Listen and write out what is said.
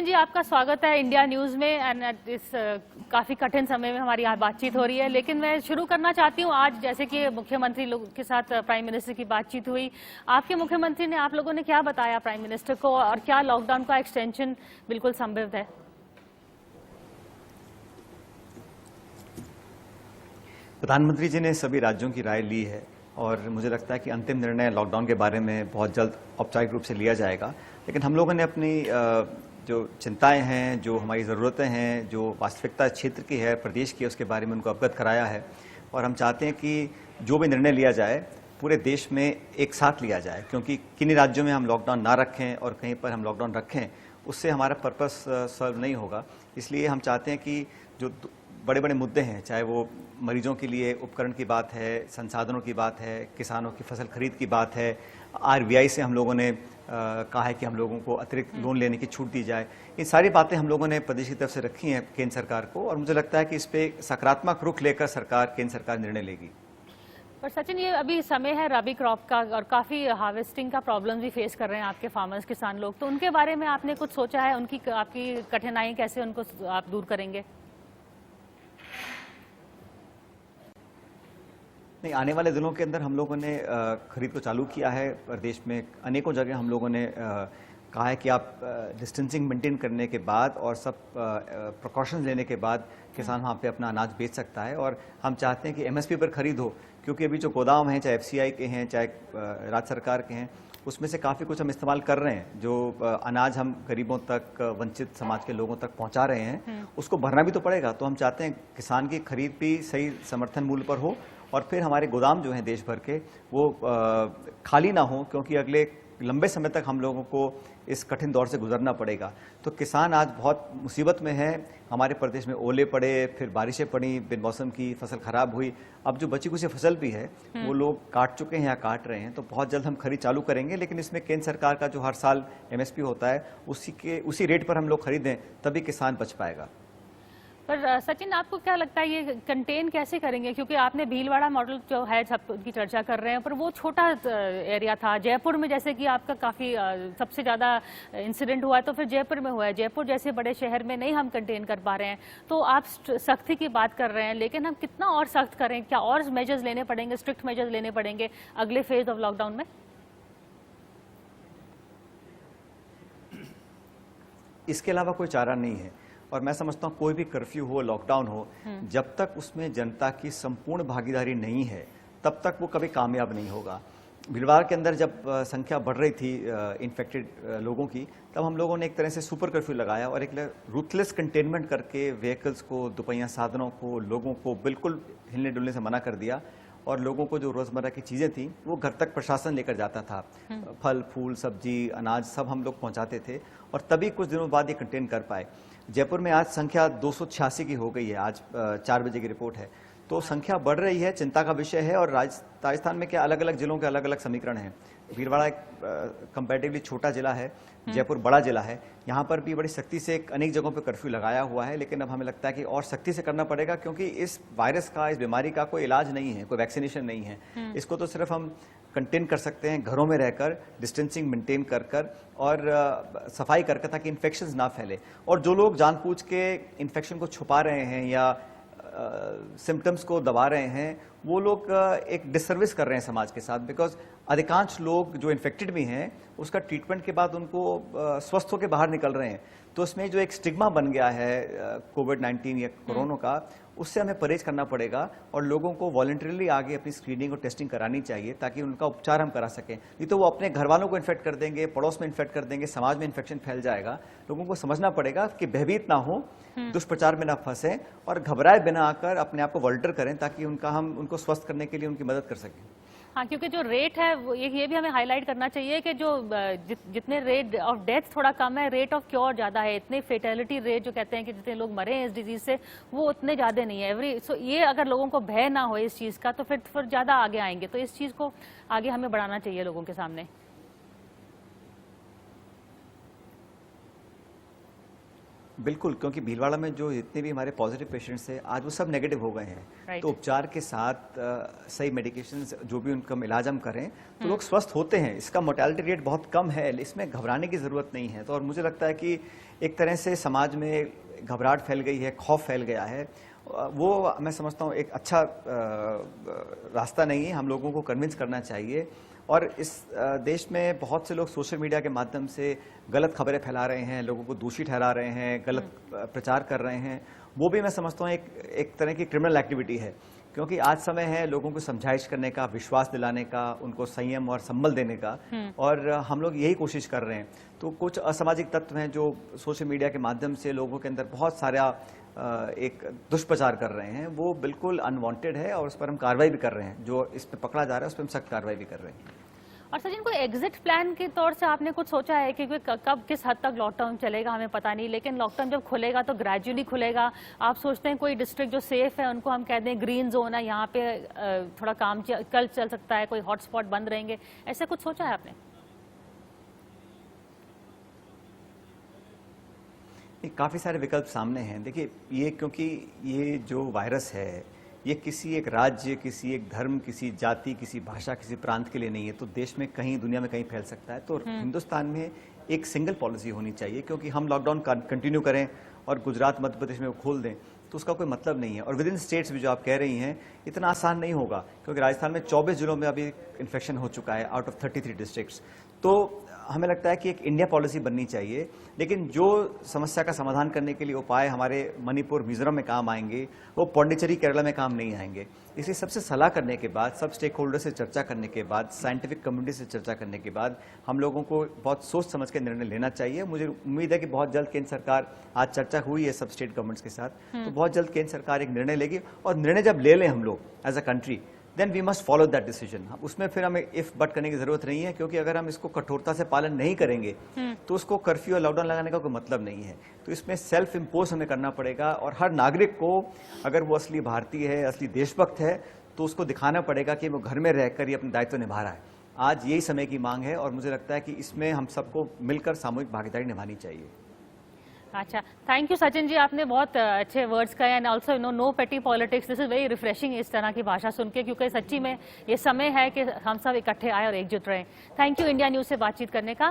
सचिन जी, आपका स्वागत है इंडिया न्यूज में। एंड इस काफी कठिन समय में हमारी आज बातचीत हो रही है, लेकिन मैं शुरू करना चाहती हूँ आज जैसे कि मुख्यमंत्री लोग के साथ प्राइम मिनिस्टर की बातचीत हुई। आपके मुख्यमंत्री ने आप लोगों ने क्या बताया प्राइम मिनिस्टर को, और क्या लॉकडाउन का एक्सटेंशन बिल्कुल संभव है? प्रधानमंत्री जी ने सभी राज्यों की राय ली है और मुझे लगता है कि अंतिम निर्णय लॉकडाउन के बारे में बहुत जल्द औपचारिक रूप से लिया जाएगा। लेकिन हम लोगों ने अपनी जो चिंताएं हैं, जो हमारी ज़रूरतें हैं, जो वास्तविकता क्षेत्र की है, प्रदेश की है, उसके बारे में उनको अवगत कराया है। और हम चाहते हैं कि जो भी निर्णय लिया जाए पूरे देश में एक साथ लिया जाए, क्योंकि किन्हीं राज्यों में हम लॉकडाउन ना रखें और कहीं पर हम लॉकडाउन रखें, उससे हमारा पर्पस सर्व नहीं होगा। इसलिए हम चाहते हैं कि जो बड़े बड़े मुद्दे हैं, चाहे वो मरीजों के लिए उपकरण की बात है, संसाधनों की बात है, किसानों की फसल खरीद की बात है, आरबीआई से हम लोगों ने कहा है कि हम लोगों को अतिरिक्त लोन लेने की छूट दी जाए। ये सारी बातें हम लोगों ने प्रदेश की तरफ से रखी हैं केंद्र सरकार को, और मुझे लगता है कि इस पर सकारात्मक रुख लेकर केंद्र सरकार निर्णय लेगी। पर सचिन, ये अभी समय है रबी क्रॉप का और काफी हार्वेस्टिंग का प्रॉब्लम भी फेस कर रहे हैं आपके फार्मर्स, किसान लोग, तो उनके बारे में आपने कुछ सोचा है? उनकी आपकी कठिनाई कैसे उनको आप दूर करेंगे? नहीं, आने वाले दिनों के अंदर हम लोगों ने खरीद को चालू किया है। प्रदेश में अनेकों जगह हम लोगों ने कहा है कि आप डिस्टेंसिंग मेंटेन करने के बाद और सब प्रिकॉशंस लेने के बाद किसान वहाँ पे अपना अनाज बेच सकता है। और हम चाहते हैं कि एमएसपी पर खरीद हो, क्योंकि अभी जो गोदाम हैं, चाहे एफसीआई के हैं, चाहे राज्य सरकार के हैं, उसमें से काफ़ी कुछ हम इस्तेमाल कर रहे हैं। जो अनाज हम गरीबों तक, वंचित समाज के लोगों तक पहुंचा रहे हैं, उसको भरना भी तो पड़ेगा। तो हम चाहते हैं किसान की खरीद भी सही समर्थन मूल्य पर हो, और फिर हमारे गोदाम जो हैं देश भर के वो खाली ना हो, क्योंकि अगले लंबे समय तक हम लोगों को इस कठिन दौर से गुजरना पड़ेगा। तो किसान आज बहुत मुसीबत में है। हमारे प्रदेश में ओले पड़े, फिर बारिशें पड़ी, बिन मौसम की फसल खराब हुई। अब जो बची कुछ फसल भी है वो लोग काट चुके हैं या काट रहे हैं। तो बहुत जल्द हम खरीद चालू करेंगे, लेकिन इसमें केंद्र सरकार का जो हर साल एमएसपी होता है उसी रेट पर हम लोग खरीदें, तभी किसान बच पाएगा। पर सचिन, आपको क्या लगता है ये कंटेन कैसे करेंगे? क्योंकि आपने भीलवाड़ा मॉडल जो है सब उनकी चर्चा कर रहे हैं, पर वो छोटा एरिया था। जयपुर में जैसे कि आपका काफ़ी सबसे ज़्यादा इंसिडेंट हुआ है, तो फिर जयपुर में हुआ है। जयपुर जैसे बड़े शहर में नहीं हम कंटेन कर पा रहे हैं, तो आप सख्ती की बात कर रहे हैं, लेकिन हम कितना और सख्त करें? क्या और मेजर्स लेने पड़ेंगे, स्ट्रिक्ट मेजर्स लेने पड़ेंगे अगले फेज ऑफ लॉकडाउन में? इसके अलावा कोई चारा नहीं है। और मैं समझता हूँ कोई भी कर्फ्यू हो, लॉकडाउन हो, जब तक उसमें जनता की संपूर्ण भागीदारी नहीं है, तब तक वो कभी कामयाब नहीं होगा। भीलवाड़ा के अंदर जब संख्या बढ़ रही थी इन्फेक्टेड लोगों की, तब हम लोगों ने एक तरह से सुपर कर्फ्यू लगाया और एक रूथलेस कंटेनमेंट करके व्हीकल्स को, दोपहिया साधनों को, लोगों को बिल्कुल हिलने डुलने से मना कर दिया। और लोगों को जो रोज़मर्रा की चीज़ें थी वो घर तक प्रशासन लेकर जाता था। फल फूल, सब्जी, अनाज सब हम लोग पहुंचाते थे, और तभी कुछ दिनों बाद ये कंटेन कर पाए। जयपुर में आज संख्या 286 की हो गई है, आज 4 बजे की रिपोर्ट है। तो संख्या बढ़ रही है, चिंता का विषय है। और राजस्थान में क्या अलग अलग जिलों के अलग अलग समीकरण हैं। भीलवाड़ा एक कंपैरेटिवली छोटा जिला है, जयपुर बड़ा जिला है। यहाँ पर भी बड़ी सख्ती से अनेक जगहों पर कर्फ्यू लगाया हुआ है, लेकिन अब हमें लगता है कि और सख्ती से करना पड़ेगा, क्योंकि इस वायरस का, इस बीमारी का कोई इलाज नहीं है, कोई वैक्सीनेशन नहीं है। इसको तो सिर्फ हम कंटेन कर सकते हैं घरों में रहकर, डिस्टेंसिंग मेंटेन कर और सफाई करके, ताकि इन्फेक्शंस ना फैले। और जो लोग जानबूझ के इन्फेक्शन को छुपा रहे हैं या सिम्टम्स को दबा रहे हैं, वो लोग एक डिसर्विस कर रहे हैं समाज के साथ। बिकॉज अधिकांश लोग जो इन्फेक्टेड भी हैं, उसका ट्रीटमेंट के बाद उनको स्वस्थ होकर बाहर निकल रहे हैं। तो इसमें जो एक स्टिग्मा बन गया है कोविड-19 या कोरोना का, उससे हमें परहेज करना पड़ेगा। और लोगों को वॉलंटरीली आगे अपनी स्क्रीनिंग और टेस्टिंग करानी चाहिए, ताकि उनका उपचार हम करा सकें। नहीं तो वो अपने घर वालों को इन्फेक्ट कर देंगे, पड़ोस में इन्फेक्ट कर देंगे, समाज में इन्फेक्शन फैल जाएगा। लोगों को समझना पड़ेगा कि भयभीत ना हो, दुष्प्रचार में ना फंसें, और घबराए बिना आकर अपने आप को वॉलंटियर करें, ताकि हम उनको स्वस्थ करने के लिए उनकी मदद कर सकें। हाँ, क्योंकि जो रेट है वो ये भी हमें हाईलाइट करना चाहिए कि जो जितने रेट ऑफ डेथ थोड़ा कम है, रेट ऑफ क्योर ज़्यादा है। इतने फेटेलिटी रेट जो कहते हैं कि जितने लोग मरे हैं इस डिजीज से, वो उतने ज़्यादा नहीं है। सो ये अगर लोगों को भय ना हो इस चीज़ का, तो फिर ज़्यादा आगे आएंगे। तो इस चीज़ को आगे हमें बढ़ाना चाहिए लोगों के सामने। बिल्कुल, क्योंकि भीलवाड़ा में जो जितने भी हमारे पॉजिटिव पेशेंट्स हैं, आज वो सब नेगेटिव हो गए हैं। Right. तो उपचार के साथ सही मेडिकेशंस जो भी उनका इलाज हम करें, तो लोग स्वस्थ होते हैं। इसका मोर्टेलिटी रेट बहुत कम है, इसमें घबराने की ज़रूरत नहीं है। तो और मुझे लगता है कि एक तरह से समाज में घबराहट फैल गई है, खौफ फैल गया है। वो मैं समझता हूँ एक अच्छा रास्ता नहीं है। हम लोगों को कन्विंस करना चाहिए। और इस देश में बहुत से लोग सोशल मीडिया के माध्यम से गलत खबरें फैला रहे हैं, लोगों को दोषी ठहरा रहे हैं, गलत प्रचार कर रहे हैं। वो भी मैं समझता हूँ एक तरह की क्रिमिनल एक्टिविटी है, क्योंकि आज समय है लोगों को समझाइश करने का, विश्वास दिलाने का, उनको संयम और संबल देने का, और हम लोग यही कोशिश कर रहे हैं। तो कुछ असामाजिक तत्व हैं जो सोशल मीडिया के माध्यम से लोगों के अंदर बहुत सारा एक दुष्प्रचार कर रहे हैं। वो बिल्कुल अनवांटेड है और उस पर हम कार्रवाई भी कर रहे हैं। जो इस पर पकड़ा जा रहा है उस पर हम सख्त कार्रवाई भी कर रहे हैं। और सचिन, कोई एग्जिट प्लान के तौर से आपने कुछ सोचा है कि कब किस हद तक लॉकडाउन चलेगा हमें पता नहीं, लेकिन लॉकडाउन जब खुलेगा तो ग्रेजुअली खुलेगा। आप सोचते हैं कोई डिस्ट्रिक्ट जो सेफ है उनको हम कह दें ग्रीन जोन है, यहाँ पे थोड़ा काम कल चल सकता है, कोई हॉटस्पॉट बंद रहेंगे, ऐसा कुछ सोचा है आपने? काफ़ी सारे विकल्प सामने हैं। देखिए, ये क्योंकि ये जो वायरस है, ये किसी एक राज्य, किसी एक धर्म, किसी जाति, किसी भाषा, किसी प्रांत के लिए नहीं है। तो देश में कहीं, दुनिया में कहीं फैल सकता है। तो हिंदुस्तान में एक सिंगल पॉलिसी होनी चाहिए, क्योंकि हम लॉकडाउन कंटिन्यू करें और गुजरात, मध्य प्रदेश में वो खोल दें तो उसका कोई मतलब नहीं है। और विद इन स्टेट्स भी जो आप कह रही हैं, इतना आसान नहीं होगा, क्योंकि राजस्थान में 24 जिलों में अभी इन्फेक्शन हो चुका है आउट ऑफ 33 डिस्ट्रिक्ट्स। तो हमें लगता है कि एक इंडिया पॉलिसी बननी चाहिए। लेकिन जो समस्या का समाधान करने के लिए उपाय हमारे मणिपुर, मिजोरम में काम आएंगे, वो पौंडीचेरी, केरला में काम नहीं आएंगे। इसलिए सबसे सलाह करने के बाद, सब स्टेक होल्डर से चर्चा करने के बाद, साइंटिफिक कम्युनिटी से चर्चा करने के बाद हम लोगों को बहुत सोच समझ के निर्णय लेना चाहिए। मुझे उम्मीद है कि बहुत जल्द केंद्र सरकार, आज चर्चा हुई है सब स्टेट गवर्नमेंट्स के साथ, तो बहुत जल्द केंद्र सरकार एक निर्णय लेगी। और निर्णय जब ले लें हम लोग as a country, then we must follow that decision. उसमें फिर हमें इफ बट करने की जरूरत नहीं है, क्योंकि अगर हम इसको कठोरता से पालन नहीं करेंगे तो उसको कर्फ्यू और लॉकडाउन लगाने का कोई मतलब नहीं है। तो इसमें सेल्फ इम्पोज हमें करना पड़ेगा, और हर नागरिक को, अगर वो असली भारतीय है, असली देशभक्त है, तो उसको दिखाना पड़ेगा कि वो घर में रहकर ही अपना दायित्व निभा रहा है। आज यही समय की मांग है, और मुझे लगता है कि इसमें हम सबको मिलकर सामूहिक भागीदारी निभानी चाहिए। अच्छा, थैंक यू सचिन जी, आपने बहुत अच्छे वर्ड्स कहे, एंड ऑल्सो नो पेटी politics. This is very refreshing इस तरह की भाषा सुन के, क्योंकि सच्ची में ये समय है कि हम सब इकट्ठे आए और एकजुट रहें। थैंक यू इंडिया न्यूज़ से बातचीत करने का।